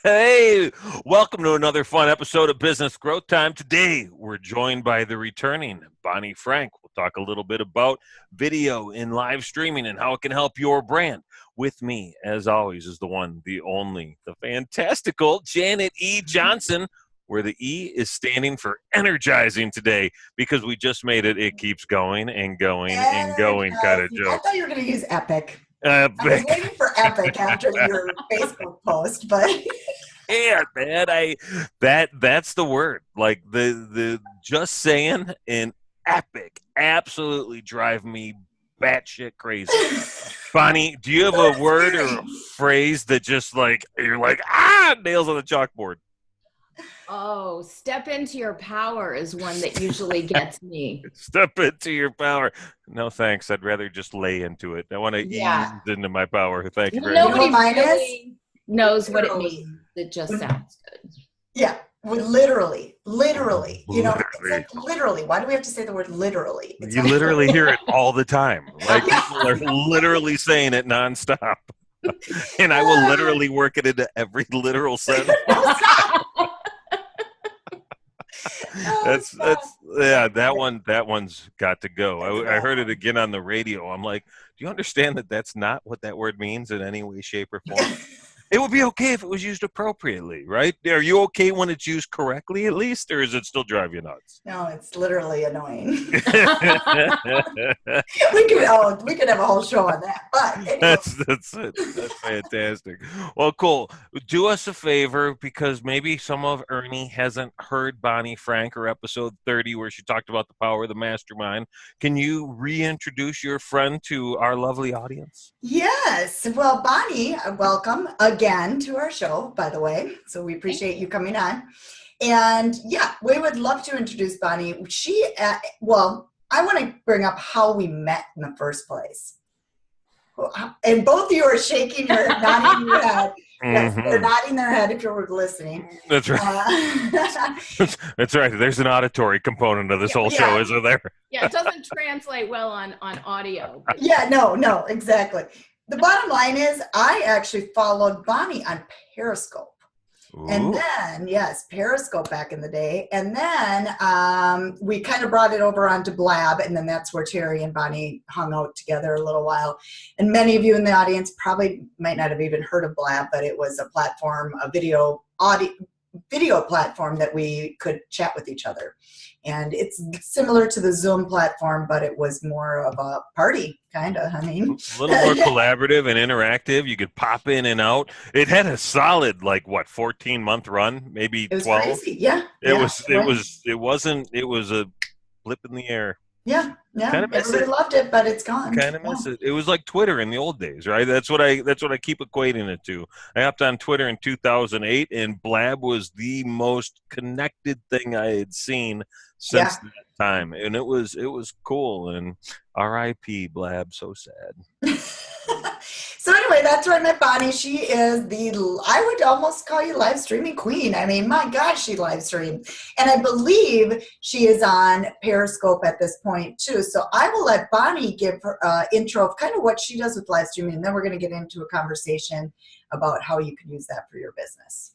Hey, welcome to another fun episode of Business Growth Time. Today, we're joined by the returning Bonnie Frank. We'll talk a little bit about video and live streaming and how it can help your brand. With me, as always, is the one, the only, the fantastical Janet E. Johnson, where the E is standing for energizing today because we just made it. It keeps going and going and going kind of I joke. thought you were going to use epic. I was waiting for epic after your Facebook post, but Yeah, man, that's the word. Like the just saying and epic absolutely drive me batshit crazy. Bonnie, do you have a word or a phrase that just like you're like nails on the chalkboard? Oh, step into your power is one that usually gets me. Step into your power. No thanks. I'd rather just lay into it. I want to ease into my power. Thank you very much. Nobody really knows what it means. It just sounds good. Yeah, literally. You know, it's like literally. Why do we have to say the word literally? It's You literally hear it all the time. Like people are literally saying it nonstop. And I will literally work it into every literal sentence. That one's got to go. I heard it again on the radio. I'm like, do you understand that that's not what that word means in any way, shape, or form? It would be okay if it was used appropriately, right? Are you okay when it's used correctly at least, or does it still drive you nuts? No, it's literally annoying. we could have a whole show on that. But anyway. That's it. That's fantastic. Well, cool. Do us a favor, because maybe some of Ernie hasn't heard Bonnie Frank or episode 30 where she talked about the power of the mastermind. Can you reintroduce your friend to our lovely audience? Yes. Well, Bonnie, welcome again to our show, by the way. So we appreciate you coming on. And yeah, we would love to introduce Bonnie. I want to bring up how we met in the first place. And both of you are shaking your head, nodding your head. Yes, they're nodding their head if you're listening. That's right. That's right. There's an auditory component of this whole show, isn't there? Yeah, it doesn't translate well on audio. But No, exactly. The bottom line is I actually followed Bonnie on Periscope. Ooh. And then, Periscope back in the day. And then we kind of brought it over onto Blab. And then that's where Terry and Bonnie hung out together a little while. And many of you in the audience probably might not have even heard of Blab, but it was a platform, a video platform that we could chat with each other. And it's similar to the Zoom platform, but it was more of a party, kind of. I mean, a little more collaborative and interactive. You could pop in and out. It had a solid, 14-month run, maybe 12. It was crazy. Yeah. It was a blip in the air. Yeah. Kind of miss Everybody loved it, but it's gone. Kind of miss it. It was like Twitter in the old days, right? That's what I keep equating it to. I hopped on Twitter in 2008, and Blab was the most connected thing I had seen since that time, and it was cool. And R.I.P. Blab, so sad. So anyway, that's where I met Bonnie. She is I would almost call you live streaming queen. I mean, my gosh, she live streamed. And I believe she is on Periscope at this point too. So I will let Bonnie give her intro of kind of what she does with live streaming. And then we're going to get into a conversation about how you can use that for your business.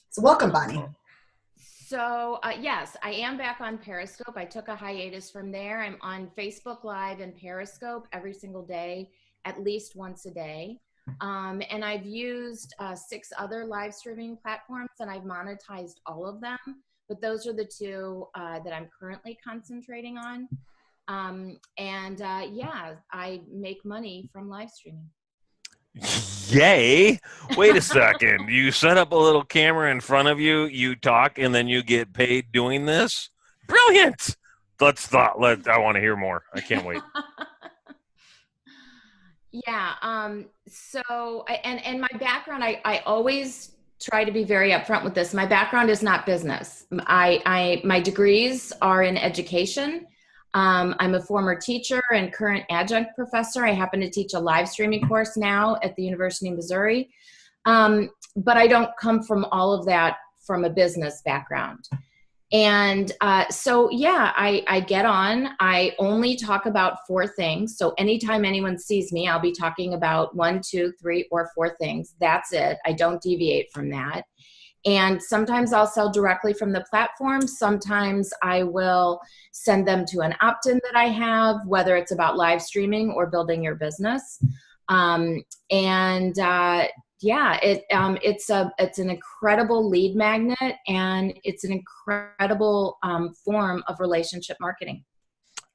So welcome, Bonnie. So yes, I am back on Periscope. I took a hiatus from there. I'm on Facebook Live and Periscope every single day, at least once a day. And I've used 6 other live streaming platforms, and I've monetized all of them. But those are the 2 that I'm currently concentrating on. I make money from live streaming. Yay. Wait a second. You set up a little camera in front of you, you talk, and then you get paid doing this? Brilliant. I want to hear more. I can't wait. And my background, I always try to be very upfront with this. My background is not business. My degrees are in education. I'm a former teacher and current adjunct professor. I happen to teach a live streaming course now at the University of Missouri. But I don't come from all of that from a business background. And so, yeah, I get on. I only talk about 4 things. So anytime anyone sees me, I'll be talking about 1, 2, 3, or 4 things. That's it. I don't deviate from that. And sometimes I'll sell directly from the platform. Sometimes I will send them to an opt-in that I have, whether it's about live streaming or building your business. Yeah, it's an incredible lead magnet, and it's an incredible form of relationship marketing.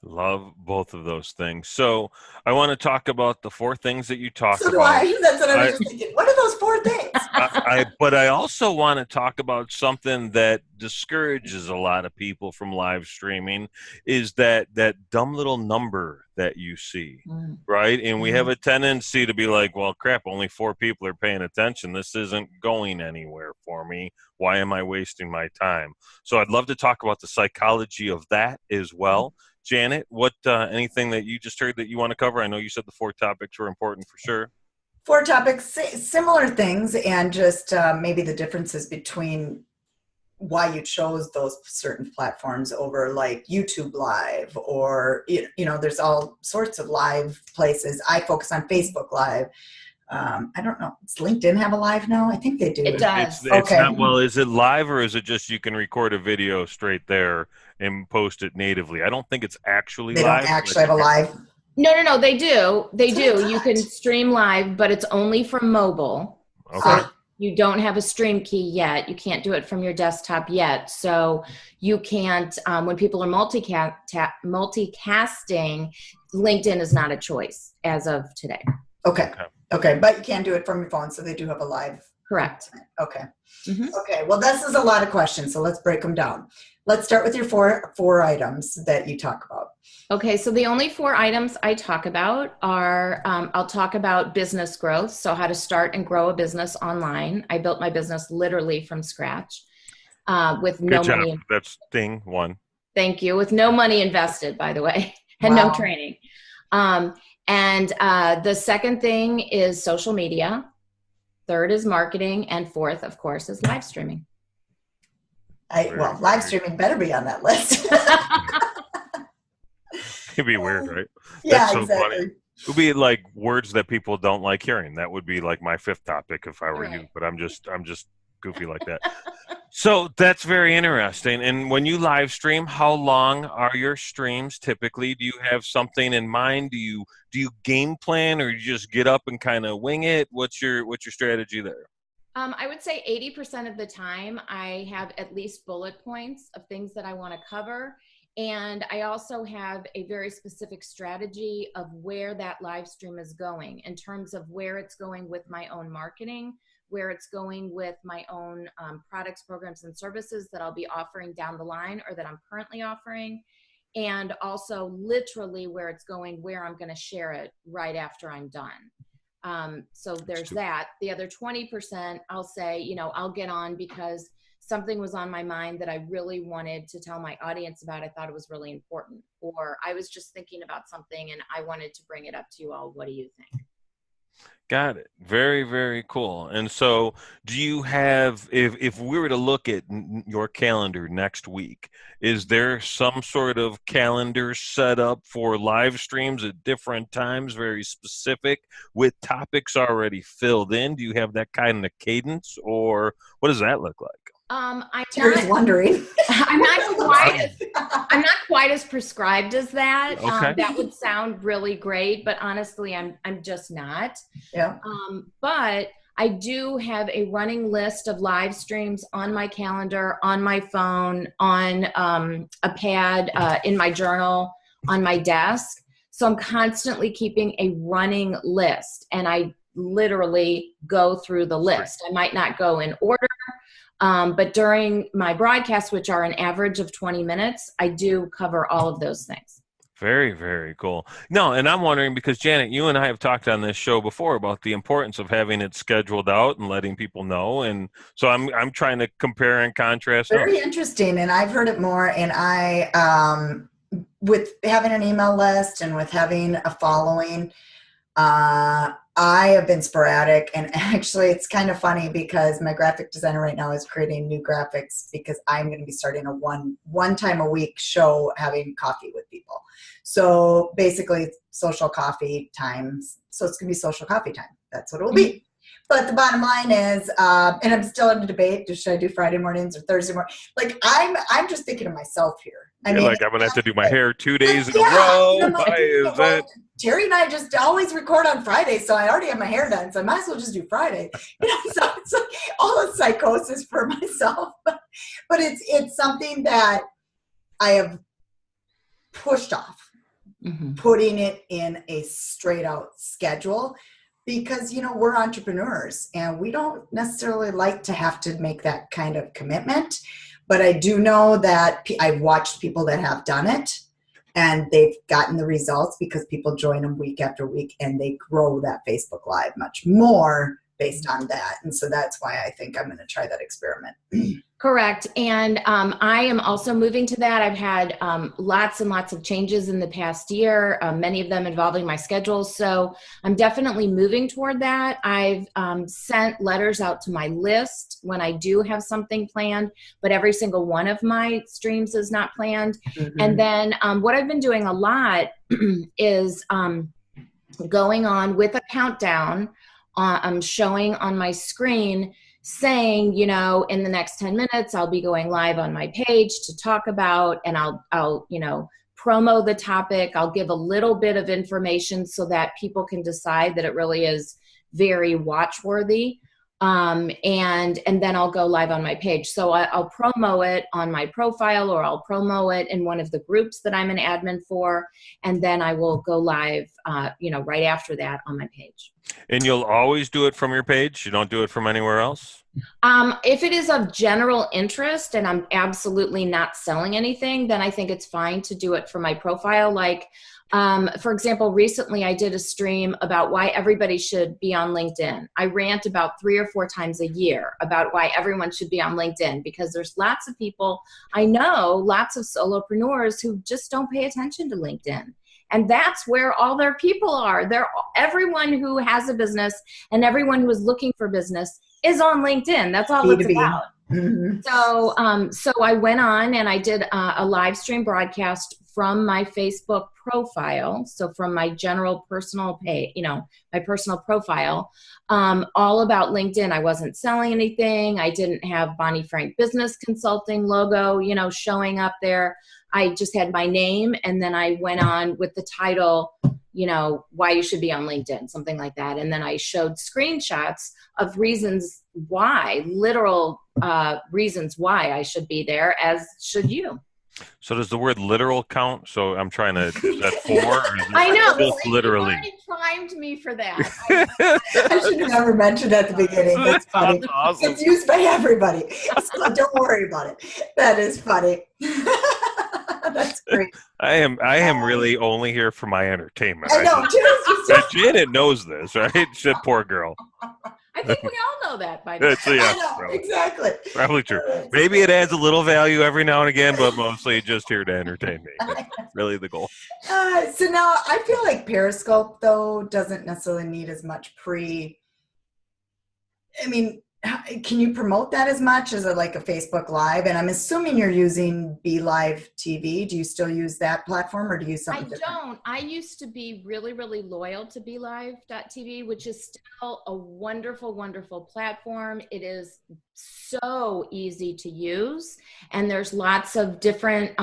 Love both of those things. So I want to talk about the 4 things that you talked So do about. I. That's what I was just thinking. What are those 4 things? But I also want to talk about something that discourages a lot of people from live streaming, is that dumb little number that you see, right? And we have a tendency to be like, well, crap, only 4 people are paying attention. This isn't going anywhere for me. Why am I wasting my time? So I'd love to talk about the psychology of that as well. Janet, what anything that you just heard that you want to cover? I know you said the 4 topics were important for sure. 4 topics, similar things, and just maybe the differences between why you chose those certain platforms over like YouTube Live, or, you know, there's all sorts of live places. I focus on Facebook Live. I don't know. Does LinkedIn have a live now? I think they do. It does. It's not, well, is it live, or is it just you can record a video straight there and post it natively? I don't think it's actually live. They don't actually have a live. No, they do. They do. You can stream live, but it's only from mobile. Okay. So you don't have a stream key yet. You can't do it from your desktop yet. So you can't, when people are multicasting, LinkedIn is not a choice as of today. Okay. But you can do it from your phone. So they do have a live. Correct. Okay. Okay. Well, this is a lot of questions. So let's break them down. Let's start with your four items that you talk about. Okay, so the only 4 items I talk about are, I'll talk about business growth, so how to start and grow a business online. I built my business literally from scratch with no money. That's thing 1. Thank you. With no money invested, by the way, and no training. The second thing is social media. 3rd is marketing, and 4th, of course, is live streaming. Live streaming better be on that list. It'd be weird, right? Yeah, That's so exactly. funny. It would be like words that people don't like hearing. That would be like my 5th topic if I were you, but I'm just goofy like that. So that's very interesting. And when you live stream, how long are your streams typically? Do you have something in mind? Do you game plan, or you just get up and kind of wing it? What's your strategy there? I would say 80% of the time I have at least bullet points of things that I want to cover. And I also have a very specific strategy of where that live stream is going, in terms of where it's going with my own marketing, where it's going with my own products, programs, and services that I'll be offering down the line, or that I'm currently offering, and also literally where it's going, where I'm going to share it right after I'm done. So there's that. The other 20%, I'll say, you know, I'll get on because something was on my mind that I really wanted to tell my audience about. I thought it was really important, or I was just thinking about something and I wanted to bring it up to you all. What do you think? Got it. Very, very cool. And so do you have, if we were to look at your calendar next week, is there some sort of calendar set up for live streams at different times, very specific, with topics already filled in? Do you have that kind of cadence, or what does that look like? Terry's wondering. I'm not quite as prescribed as that. Okay. That would sound really great, but honestly, I'm just not. Yeah. But I do have a running list of live streams on my calendar, on my phone, on a pad, in my journal, on my desk. So I'm constantly keeping a running list, and I literally go through the list. I might not go in order. But during my broadcasts, which are an average of 20 minutes, I do cover all of those things. Very, very cool. No, and I'm wondering, because Janet, you and I have talked on this show before about the importance of having it scheduled out and letting people know. And so I'm trying to compare and contrast. Very interesting. And I've heard it more. And I, with having an email list and with having a following, I have been sporadic, and actually it's kind of funny because my graphic designer right now is creating new graphics because I'm going to be starting a one time a week show having coffee with people. So basically it's social coffee times. So it's going to be social coffee time. That's what it will be. But the bottom line is, and I'm still in the debate, should I do Friday mornings or Thursday morning? Like I'm just thinking of myself here. You're like, I'm going to have to do my hair 2 days in a row. Like, Terry and I just always record on Friday, so I already have my hair done, so I might as well just do Friday. So it's like all the psychosis for myself. But it's something that I have pushed off, putting it in a straight out schedule. Because, we're entrepreneurs and we don't necessarily like to have to make that kind of commitment. But I do know that I've watched people that have done it and they've gotten the results because people join them week after week and they grow that Facebook Live much more based on that. And so that's why I think I'm going to try that experiment. Correct. And I am also moving to that. I've had lots and lots of changes in the past year, many of them involving my schedule. So I'm definitely moving toward that. I've sent letters out to my list when I do have something planned, but every single one of my streams is not planned. And then what I've been doing a lot is going on with a countdown. I'm showing on my screen saying, in the next 10 minutes, I'll be going live on my page to talk about, and I'll promo the topic. I'll give a little bit of information so that people can decide that it really is very watch-worthy. And then I'll go live on my page. So I'll promo it on my profile, or I'll promo it in one of the groups that I'm an admin for. And then I will go live, right after that on my page. And you'll always do it from your page? You don't do it from anywhere else? If it is of general interest and I'm absolutely not selling anything, then I think it's fine to do it from my profile. Like, for example, recently I did a stream about why everybody should be on LinkedIn. I rant about 3 or 4 times a year about why everyone should be on LinkedIn, because there's lots of people, I know lots of solopreneurs who just don't pay attention to LinkedIn. And that's where all their people are. Everyone who has a business and everyone who is looking for business is on LinkedIn. That's all it's about. So I went on and I did a live stream broadcast from my Facebook profile. So from my general personal page, my personal profile, all about LinkedIn. I wasn't selling anything. I didn't have Bonnie Frank Business Consulting logo, showing up there. I just had my name, and then I went on with the title, why you should be on LinkedIn, something like that. And then I showed screenshots of reasons why, literal reasons why I should be there, as should you. So does the word literal count? So I'm trying to, is that 4? Or is I know. Just literally. You already primed me for that. I should have never mentioned at the beginning. That's funny. That's awesome. It's used by everybody. So don't worry about it. That is funny. That's great. I am really only here for my entertainment. I know. Janet knows this, right? Shit, poor girl. I think we all know that by now. Yeah, probably. Exactly. Probably true. Maybe it adds a little value every now and again, but mostly just here to entertain me. That's really the goal. So now I feel like Periscope, though, doesn't necessarily need as much can you promote that as much as like a Facebook Live? And I'm assuming you're using BeLive TV. Do you still use that platform, or do you use something different? I don't. I used to be really, really loyal to BeLive.tv, which is still a wonderful, wonderful platform. It is so easy to use, and there's lots of different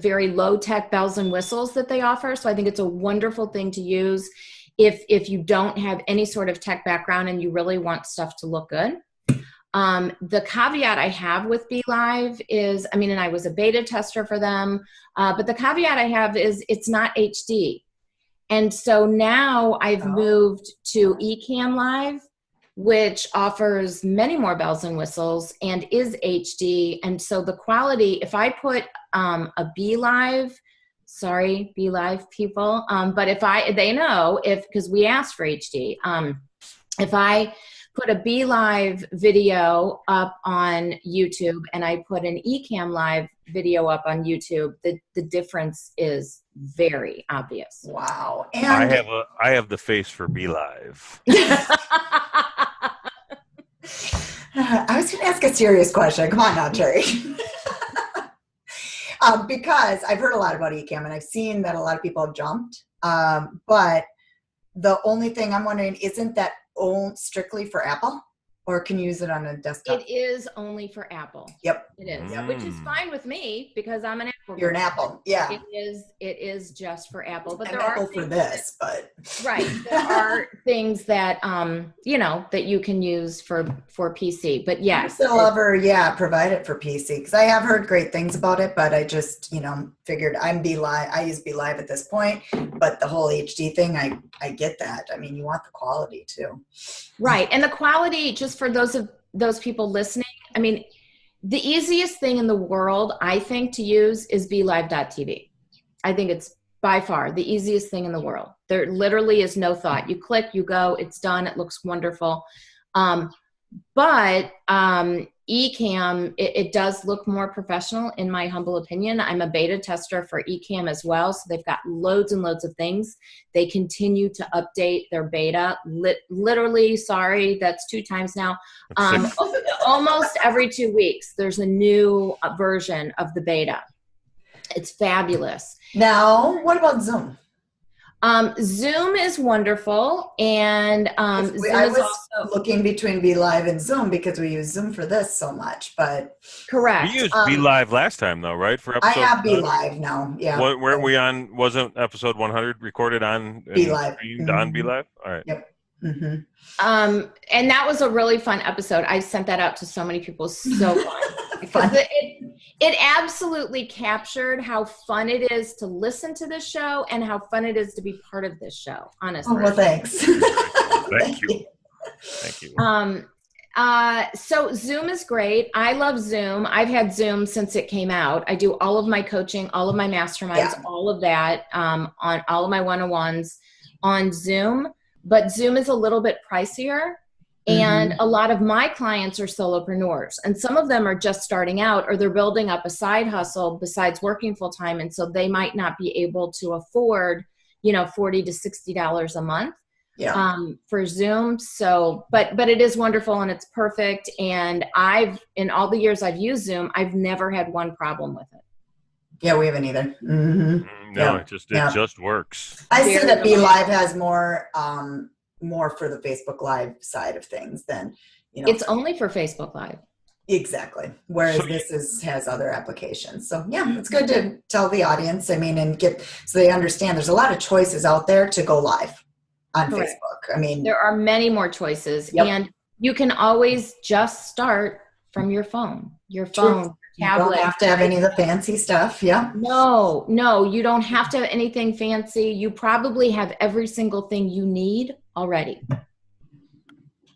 very low-tech bells and whistles that they offer. So I think it's a wonderful thing to use if you don't have any sort of tech background and you really want stuff to look good. The caveat I have with BeLive is, and I was a beta tester for them, but the caveat I have is it's not HD. And so now I've moved to ECAM Live, which offers many more bells and whistles and is HD. And so the quality, if I put a BeLive, sorry, BeLive people, but they know because we asked for HD, if I put a Be Live video up on YouTube and I put an ECAM Live video up on YouTube, the difference is very obvious. Wow. And I have the face for Be Live. I was going to ask a serious question. Come on now, Terry. Because I've heard a lot about ECAM and I've seen that a lot of people have jumped. But the only thing I'm wondering, isn't that strictly for Apple? Or can you use it on a desktop? It is only for Apple. Yep. It is, which is fine with me because I'm an Apple. You're an Apple, yeah. It is just for Apple, but there are for this, but right. There are things that that you can use for PC. But yes, they'll provide it for PC because I have heard great things about it, but I just figured I'm Be Live. I use Be Live at this point, but the whole HD thing, I get that. I mean, you want the quality too, right? And the quality, just for those people listening, I mean, the easiest thing in the world, I think, to use is BeLive.tv. I think it's by far the easiest thing in the world. There literally is no thought. You click, you go, it's done. It looks wonderful. But ECAM, it does look more professional in my humble opinion. I'm a beta tester for ECAM as well. So they've got loads and loads of things. They continue to update their beta. Literally, sorry, that's 2 times now. Almost every 2 weeks, there's a new version of the beta. It's fabulous. Now, what about Zoom? Zoom is wonderful, and Zoom I is was also looking between Be Live and Zoom because we use Zoom for this so much. But correct. We used Be Live last time, though, right? For episode I have Be Live now. Yeah. Weren't we on? Wasn't episode 100 recorded on Be Live? On Be Live. All right. Yep. Mm-hmm. And that was a really fun episode. I sent that out to so many people. So fun. Because it absolutely captured how fun it is to listen to this show and how fun it is to be part of this show, honestly. Oh, well, thanks. Thank you. Thank you. So Zoom is great. I love Zoom. I've had Zoom since it came out. I do all of my coaching, all of my masterminds, all of that on all of my one-on-ones on Zoom. But Zoom is a little bit pricier. And a lot of my clients are solopreneurs, and some of them are just starting out, or they're building up a side hustle besides working full time. And so they might not be able to afford, $40 to $60 a month for Zoom. So, but it is wonderful and it's perfect. And in all the years I've used Zoom, I've never had one problem with it. Yeah, we haven't either. Mm-hmm. No, it just works. I see that Be Live has more for the Facebook Live side of things than, It's only for Facebook Live. Exactly. Whereas this has other applications. So yeah, it's good to tell the audience, and so they understand there's a lot of choices out there to go live on Correct. Facebook. I mean, there are many more choices and you can always just start from your phone, tablet. You don't have to have any of the fancy stuff. Yeah. No, you don't have to have anything fancy. You probably have every single thing you need already.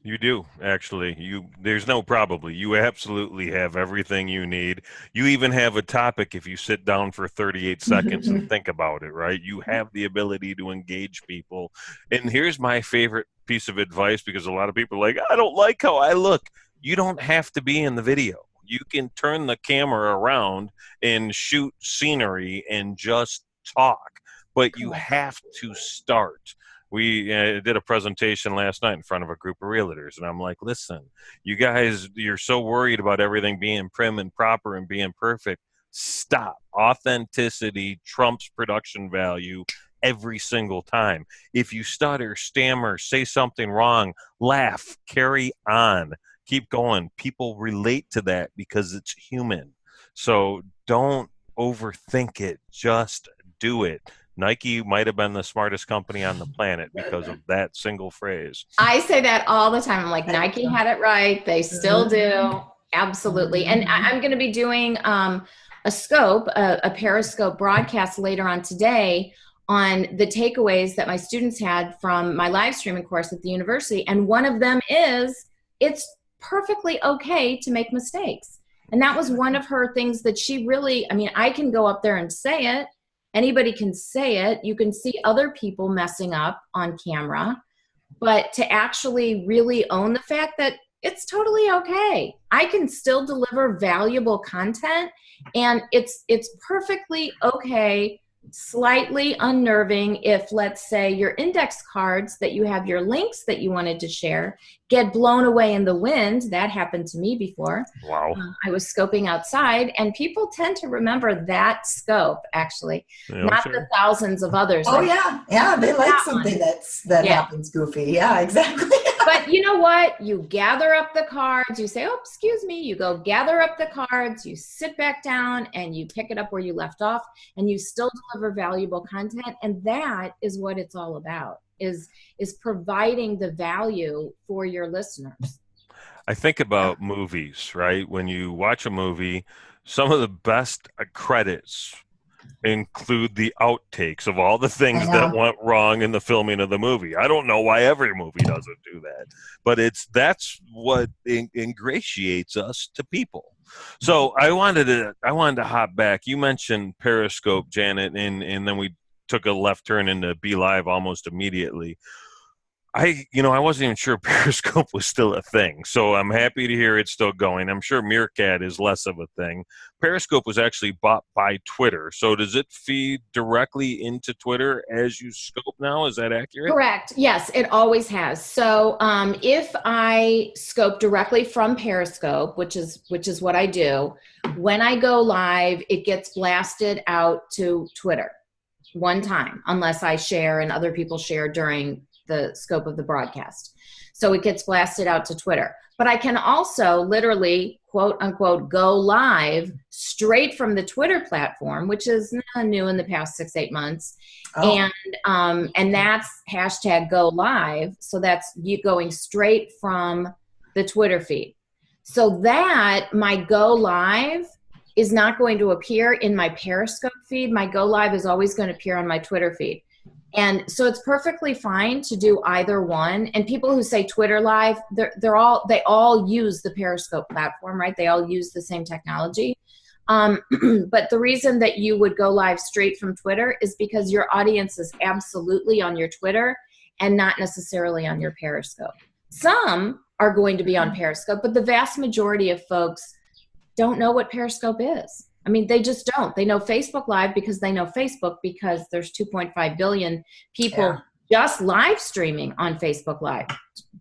You do, actually. There's no probably. You absolutely have everything you need. You even have a topic if you sit down for 38 seconds and think about it, right? You have the ability to engage people. And here's my favorite piece of advice, because a lot of people are like, I don't like how I look. You don't have to be in the video. You can turn the camera around and shoot scenery and just talk, but you have to start. We did a presentation last night in front of a group of realtors, and I'm like, listen, you guys, you're so worried about everything being prim and proper and being perfect. Stop. Authenticity trumps production value every single time. If you stutter, stammer, say something wrong, laugh, carry on. Keep going. People relate to that because it's human. So don't overthink it. Just do it. Nike might have been the smartest company on the planet because of that single phrase. I say that all the time. I'm like, Nike had it right. They still do. Absolutely. And I'm going to be doing a Periscope broadcast later on today on the takeaways that my students had from my live streaming course at the university. And one of them is it's perfectly okay to make mistakes. And that was one of her things that she really, I can go up there and say it. Anybody can say it. You can see other people messing up on camera. but to actually really own the fact that it's totally okay. I can still deliver valuable content, and it's perfectly okay, slightly unnerving if, let's say, your index cards that you have your links that you wanted to share get blown away in the wind. That happened to me before. Wow. I was scoping outside, and people tend to remember that scope, actually, Yeah, not sure. the thousands of others. Oh, yeah. They like something that Yeah. happens goofy. Yeah, exactly. But you know what? You gather up the cards. You say, oh, excuse me. You go gather up the cards. You sit back down and you pick it up where you left off, and you still deliver valuable content. And that is what it's all about, is providing the value for your listeners. I think about movies, right? When you watch a movie, some of the best credits include the outtakes of all the things that went wrong in the filming of the movie. I don't know why every movie doesn't do that, but that's what ingratiates us to people. So I wanted to hop back. You mentioned Periscope, Janet, and then we took a left turn into Be Live almost immediately. I wasn't even sure Periscope was still a thing, so I'm happy to hear it's still going. I'm sure Meerkat is less of a thing. Periscope was actually bought by Twitter, so does it feed directly into Twitter as you scope now? Is that accurate? Correct. Yes, it always has. So if I scope directly from Periscope, which is what I do, when I go live, it gets blasted out to Twitter one time, unless I share and other people share during the scope of the broadcast. So it gets blasted out to Twitter. But I can also literally, quote unquote, go live straight from the Twitter platform, which is new in the past 6-8 months. Oh. And that's hashtag go live. So that's you going straight from the Twitter feed. So that my go live is not going to appear in my Periscope feed. My go live is always going to appear on my Twitter feed. And so it's perfectly fine to do either one. And people who say Twitter live, they all use the Periscope platform, right? They all use the same technology. But the reason that you would go live straight from Twitter is because your audience is absolutely on your Twitter and not necessarily on your Periscope. Some are going to be on Periscope, but the vast majority of folks don't know what Periscope is. I mean, they just don't. They know Facebook Live because they know Facebook because there's 2.5 billion people just live streaming on Facebook Live,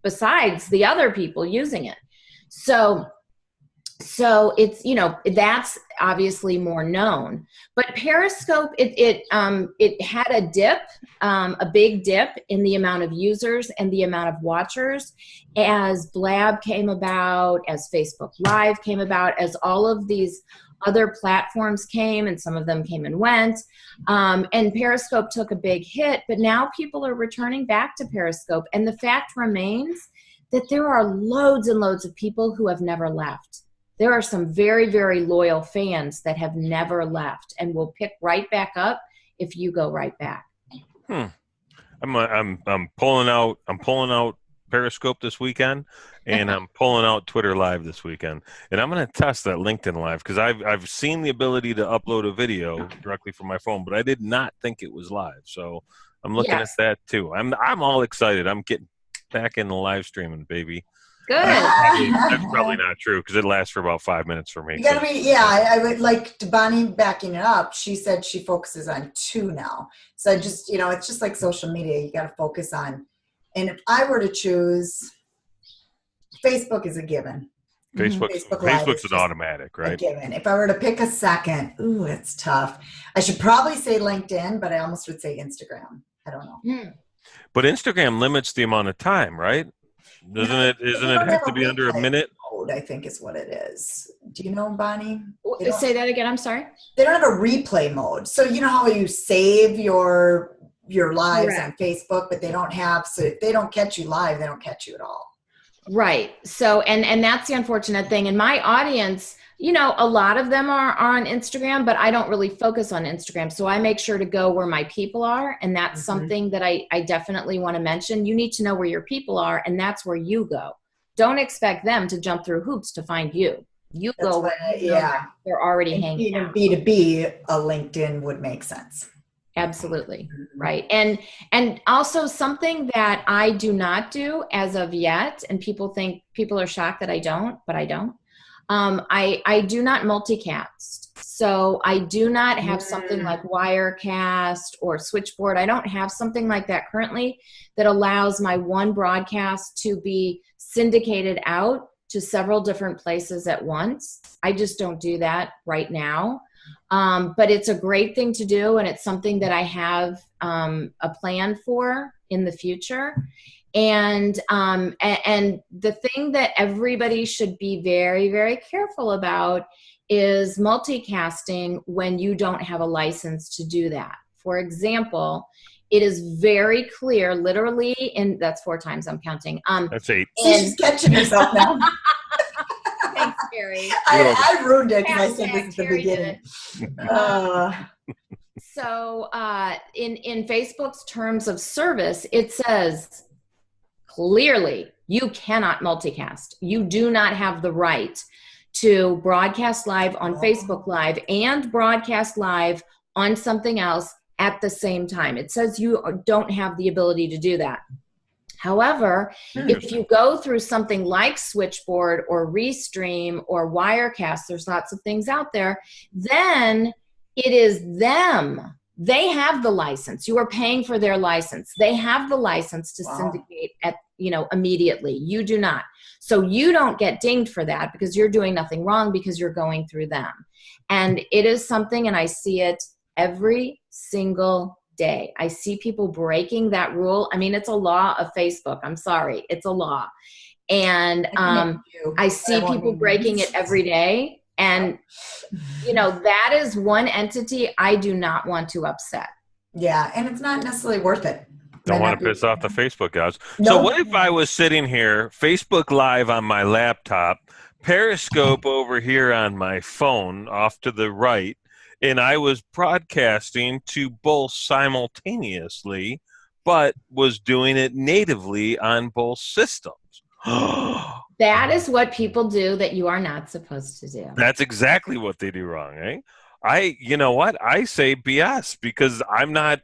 besides the other people using it. So it's, that's obviously more known. But Periscope, it had a dip, a big dip in the amount of users and the amount of watchers as Blab came about, as Facebook Live came about, as all of these other platforms came, and some of them came and went. And Periscope took a big hit, but now people are returning back to Periscope. And the fact remains that there are loads and loads of people who have never left. There are some very, very loyal fans that have never left and will pick right back up if you go right back. I'm pulling out Periscope this weekend, and I'm pulling out Twitter Live this weekend, and I'm going to test that LinkedIn Live because I've seen the ability to upload a video directly from my phone, but I did not think it was live. So I'm looking at that too. I'm all excited. I'm getting back in the live streaming, baby. Good. That's probably not true because it lasts for about 5 minutes for me. You gotta be, I would like Bonnie backing it up. She said she focuses on 2 now. So just, it's just like social media. You got to focus on. And if I were to choose, Facebook is a given. Facebook's an automatic, right? A given. If I were to pick a second, it's tough. I should probably say LinkedIn, but I almost would say Instagram. I don't know. But Instagram limits the amount of time, right? Doesn't it have to be under a minute? Mode, I think is what it is. Do you know, Bonnie? Say that again. I'm sorry. They don't have a replay mode. So you know how you save your lives on Facebook, but they don't have. So if they don't catch you live, they don't catch you at all. Right. So and that's the unfortunate thing. And my audience, a lot of them are on Instagram, but I don't really focus on Instagram. So I make sure to go where my people are. And that's something that I definitely want to mention. You need to know where your people are, and that's where you go. Don't expect them to jump through hoops to find you. You go where they're already hanging out. B2B, a LinkedIn would make sense. Absolutely. Right. And also something that I do not do as of yet, and people are shocked that I don't, but I don't. I do not multicast. So I do not have something like Wirecast or Switchboard. I don't have something like that currently that allows my one broadcast to be syndicated out to several different places at once. I just don't do that right now. But it's a great thing to do, and it's something that I have a plan for in the future. And the thing that everybody should be very, very careful about is multicasting when you don't have a license to do that. For example, it is very clear, literally, and that's 4 times I'm counting. That's 8. She's catching herself now. Thanks, Terry. I ruined it because I said this at the beginning. So in Facebook's terms of service, it says clearly you cannot multicast. You do not have the right to broadcast live on Facebook Live and broadcast live on something else at the same time. It says you don't have the ability to do that. However, if you go through something like Switchboard or Restream or Wirecast, there's lots of things out there, then it is them. They have the license. You are paying for their license. They have the license to syndicate at, immediately. You do not. So you don't get dinged for that because you're doing nothing wrong because you're going through them. And it is something, and I see it every single day. I see people breaking that rule. I mean, it's a law of Facebook. I'm sorry. It's a law. And I see people breaking it every day. And, that is one entity I do not want to upset. Yeah, and it's not necessarily worth it. Don't want to piss off the Facebook guys. So what if I was sitting here, Facebook Live on my laptop, Periscope over here on my phone off to the right, and I was broadcasting to both simultaneously, but was doing it natively on both systems? That is what people do that you are not supposed to do. That's exactly what they do wrong, eh? You know what? I say BS because I'm not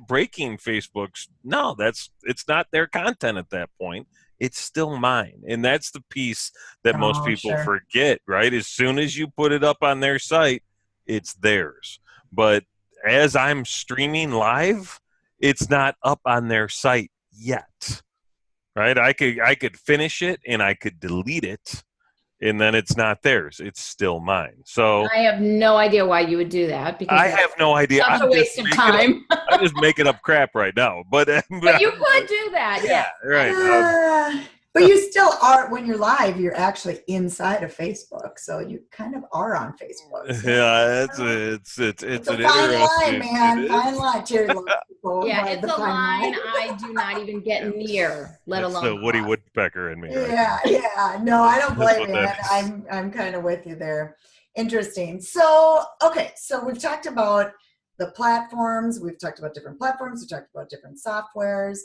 breaking Facebook's. No, it's not their content at that point. It's still mine. And that's the piece that most people forget, right? As soon as you put it up on their site, it's theirs. But as I'm streaming live, it's not up on their site yet. Right? I could finish it and I could delete it, and then it's not theirs. It's still mine. So I have no idea why you would do that. Because I have no idea. Such a waste of time. I'm just making up crap right now. But you could do that. Yeah, right. But you still are, when you're live, you're actually inside of Facebook. So you kind of are on Facebook. So. Yeah, it's a fine line, man. Fine line. Cheers, yeah, it's a line I do not even get near, let alone. The Woody Woodpecker in me. Right? Yeah. No, I don't blame you. I'm kind of with you there. Interesting. So, okay. So we've talked about the platforms. We've talked about different platforms. We've talked about different softwares.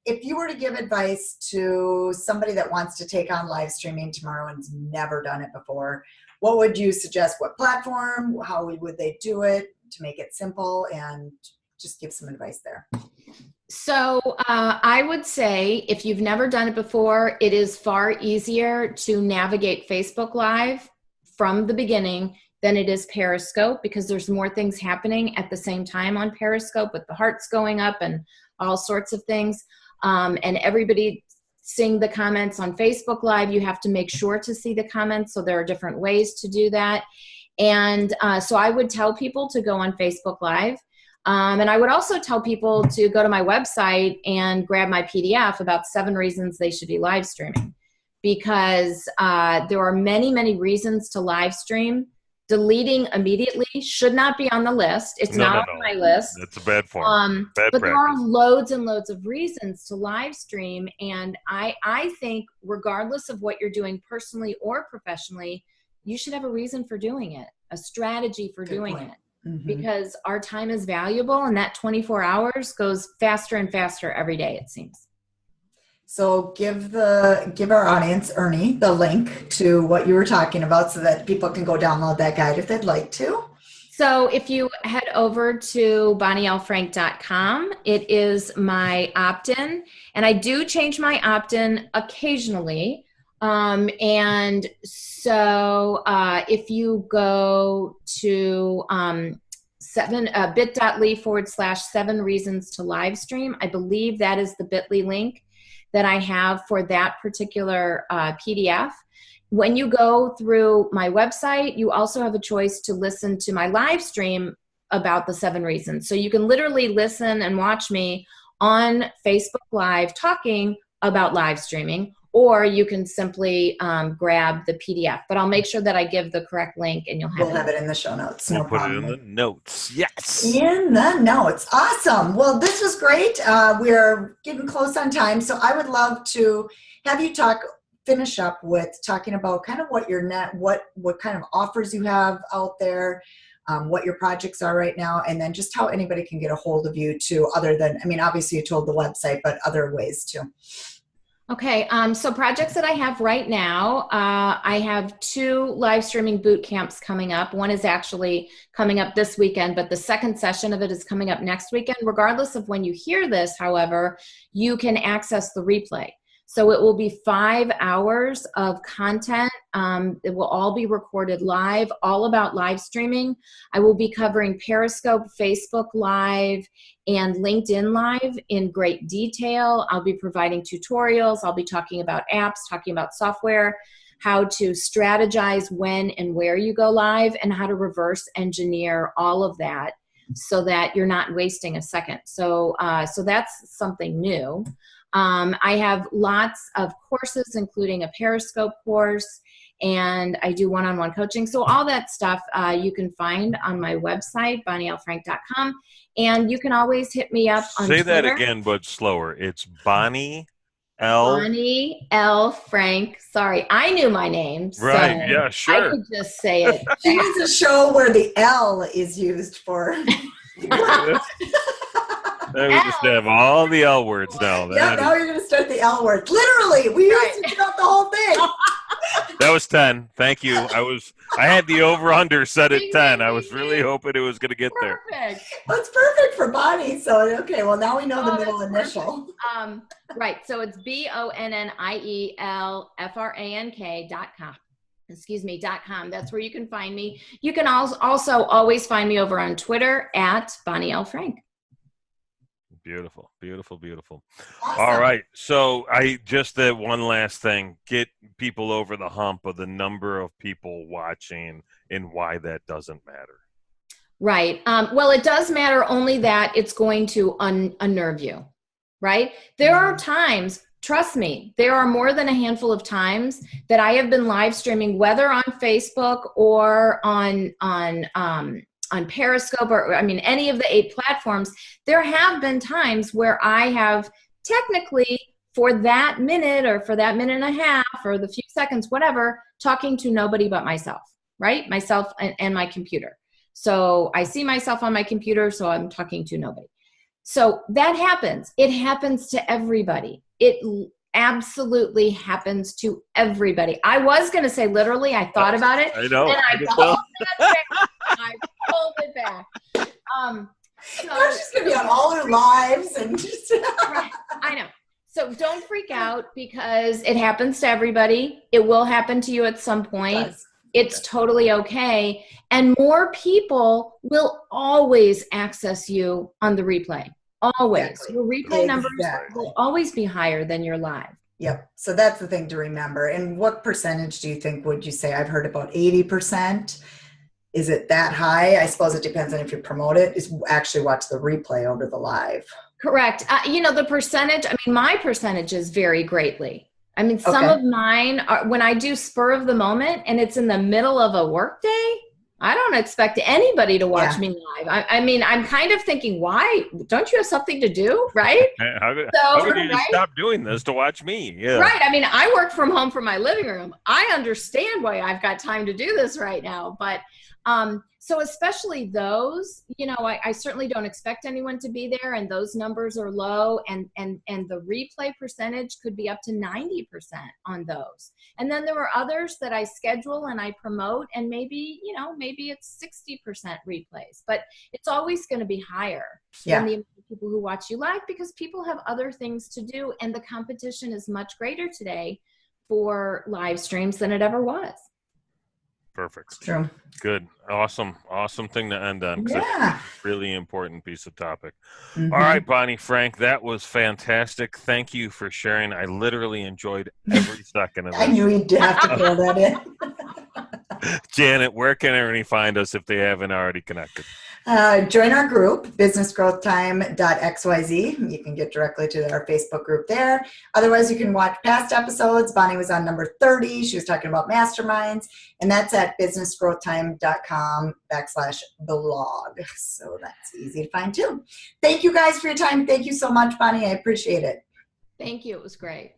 If you were to give advice to somebody that wants to take on live streaming tomorrow and has never done it before, what would you suggest? What platform? How would they do it to make it simple? And just give some advice there. So I would say if you've never done it before, it is far easier to navigate Facebook Live from the beginning than it is Periscope, because there's more things happening at the same time on Periscope with the hearts going up and all sorts of things. And everybody seeing the comments on Facebook Live, you have to make sure to see the comments. So there are different ways to do that. And so I would tell people to go on Facebook Live. And I would also tell people to go to my website and grab my PDF about 7 reasons they should be live streaming. Because there are many, many reasons to live stream. Deleting immediately should not be on the list. It's not on my list. It's a bad form. Bad but practice. There are loads and loads of reasons to live stream. And I think regardless of what you're doing personally or professionally, you should have a reason for doing it, a strategy for doing it. Mm-hmm. Because our time is valuable, and that 24 hours goes faster and faster every day, it seems. So give our audience, Ernie, the link to what you were talking about so that people can go download that guide if they'd like to. So if you head over to bonnielfrank.com, it is my opt-in, and I do change my opt-in occasionally. And so if you go to bit.ly/7 reasons to live stream, I believe that is the bit.ly link that I have for that particular PDF. When you go through my website, you also have a choice to listen to my live stream about the 7 reasons. So you can literally listen and watch me on Facebook Live talking about live streaming, or you can simply grab the PDF. But I'll make sure that I give the correct link, and we'll have it in the show notes. We'll put it in the notes. Yes. In the notes. Awesome. Well, this was great. We're getting close on time, so I would love to have you finish up with talking about kind of what what kind of offers you have out there, what your projects are right now, and then just how anybody can get a hold of you too, other than, I mean, obviously you told the website, but other ways too. Okay, so projects that I have right now, I have 2 live streaming boot camps coming up. One is actually coming up this weekend, but the second session of it is coming up next weekend. Regardless of when you hear this, however, you can access the replay. So it will be 5 hours of content. It will all be recorded live, all about live streaming. I will be covering Periscope, Facebook Live, and LinkedIn Live in great detail. I'll be providing tutorials. I'll be talking about apps, talking about software, how to strategize when and where you go live, and how to reverse engineer all of that so that you're not wasting a second. So that's something new. I have lots of courses, including a Periscope course, and I do one-on-one coaching. So all that stuff you can find on my website, bonnielfrank.com, and you can always hit me up on Twitter. Say that again, but slower. It's Bonnie L. Frank. Sorry, I knew my name. Right, so yeah, sure. I could just say it. She needs a show where the L is used for... We just have all the L words now. Yeah, now you're going to start the L words. Literally, we used to throughout the whole thing. That was 10. Thank you. I had the over-under set at 10. I was really hoping it was going to get there. Perfect. That's perfect for Bonnie. So, okay, well, now we know the middle initial. Right, so it's BONNIELFRANK.com. .com. That's where you can find me. You can also always find me over on Twitter at Bonnie L. Frank. Beautiful, beautiful, beautiful. Awesome. All right. So one last thing, get people over the hump of the number of people watching and why that doesn't matter. Right. Well, it does matter only that it's going to unnerve you, right? There are times, trust me, there are more than a handful of times that I have been live streaming, whether on Facebook or on Periscope, or any of the 8 platforms. There have been times where I have technically, for that minute or for that minute and a half or the few seconds, whatever, talking to nobody but myself, right? Myself and my computer. So I see myself on my computer, so I'm talking to nobody. So that happens. It happens to everybody. It absolutely happens to everybody. I was going to say literally, I thought about it. I know. And I pulled it back. So she's going to be on all her lives and just... Right, I know. So don't freak out because it happens to everybody. It will happen to you at some point. It's totally okay. And more people will always access you on the replay. Always. Exactly. Your replay numbers will always be higher than your live. Yep. So that's the thing to remember. And what percentage do you think would you say? I've heard about 80%. Is it that high? I suppose it depends on if you promote it. Is actually watch the replay over the live. Correct. The percentage, my percentages vary greatly. Some of mine are when I do spur of the moment and it's in the middle of a work day, I don't expect anybody to watch me live. I'm kind of thinking, why? Don't you have something to do, right? How could you just stop doing this to watch me? Yeah. Right. I work from home from my living room. I understand why I've got time to do this right now. But So especially those, you know, I certainly don't expect anyone to be there, and those numbers are low, and the replay percentage could be up to 90% on those. And then there are others that I schedule and I promote, and maybe, you know, maybe it's 60% replays, but it's always going to be higher than the amount of people who watch you live, because people have other things to do, and the competition is much greater today for live streams than it ever was. Perfect. True. Good. Awesome thing to end on. Yeah. Really important piece of topic. Mm-hmm. All right, Bonnie Frank, that was fantastic. Thank you for sharing. I literally enjoyed every second of it. I knew you'd have to throw that in. Janet, where can everybody find us if they haven't already connected? Join our group, businessgrowthtime.xyz. You can get directly to our Facebook group there. Otherwise, you can watch past episodes. Bonnie was on number 30. She was talking about masterminds, and that's at businessgrowthtime.com/blog. So that's easy to find too. Thank you guys for your time. Thank you so much, Bonnie. I appreciate it. Thank you. It was great.